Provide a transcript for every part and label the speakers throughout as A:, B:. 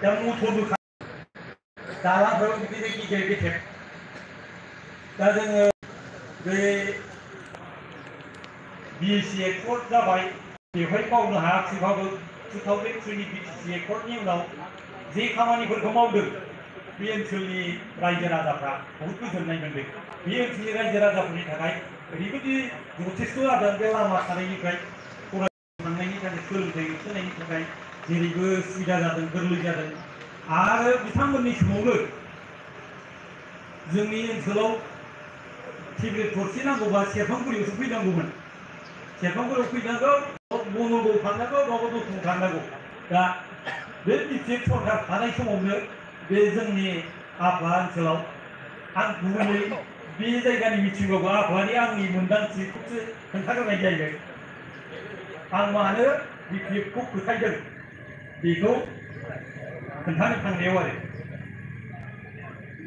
A: दा मथरबो दालांफोराव बिदिनो गिदिर गिदिर दा जोङो बे BSc एक्ट जाबाय बेवहाय मावनो हायाखैबाबो 2003 BSc एक्टनि उनाव जे खामानिफोरखौ मावदों बे ओनसोलनि रायजो राजाफ्रा बहुत गोजोननाय मोनदों। बे ओनसोलनि रायजो राजाफोरनि थाखाय ओरैबायदि जथेस्थ' जादों बे लामा थानायनिफ्राय फरायनायनि थाखाय सोलोंथाइ होसोनायनि थाखाय जेरैबो सुबिदा जादों, गोरलै जादों। आरो बिथांमोननि समावनो जोंनि ओनसोलाव टेब्लेट गरसे नांगौबा सेरफांगुरियावसो फैनांगौमोन। सेरफांगुरियाव फैनांगौ, बनगावआव थांनांगौ, नङाबा दतमायाव थांनांगौ। दा बे BJP सरकार थानाय समावनो बे जोंनि आफा ओनसोलाव आं गुबैयै बे जायगानि मिथिंगावबो आफानि आंनि मोन्दांथिखौसो खोन्थाग्रोनाय जायो। आं मानो BJPखौ फोथायदों बेखौ खोन्थानो थांनायाव आरो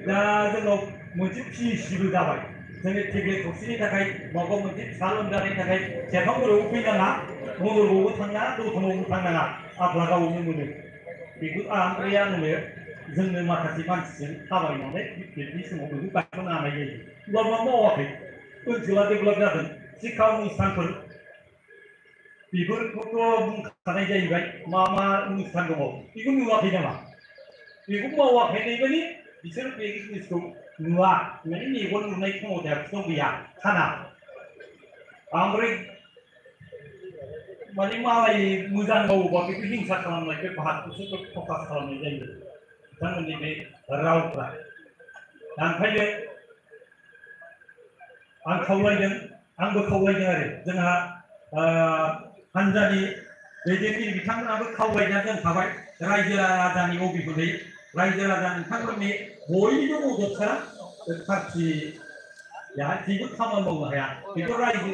A: दा जोंनाव मोनसे PHCबो जाबाय। जोंनि टेब्लेट गरसेनि थाखाय माबा मोनसे फिसा लोमजानायनि थाखाय सेरफांगुरियावबो फैनाङा, बनगावआवबो थांनाङा, दतमायावबो थांनाङा, आफा गावनो मोनो। बेखौ ओमफ्राय आंनो जोंनो माखासे मानसिजों थाबायनानै BJPनि समाव बेखौ गायसननो हानाय जायो। होमब्लाबो मा मावाखै, ओनसोला डेभेलप जादों। शिक्षा अनुष्ठानफोर बेफोरखौथ' बुंखानाय जाहैबाय मा मा अनुष्ठान दङ, बेखौ नुवाखै नामा? बेखौ मावाखै माने बिसोर बे जिनिसखौ नुवा, माने मेगन नुनाय क्षमताया बिसोरनाव गैया, साना। ओमफ्राय माने मालाय मोजां मावोबा बेखौ हिंसा खालामनाय बे भाबखौसो फकास खालामनाय जायो बिथांमोननि बे रावफ्रा। दा ओंखायनो आं खावलायदों, आंबो खावलायदों आरो जोंहा हान्जानि दैदेनगिरि बिथांमोनाबो खावलायनानै दोनखाबाय रायजो राजानि अबिगयै रायजो राजा नोंथांमोननि बयनिबो मददखा पार्टिया जेबो खामानि मावनो हाया, बेखौ रायजो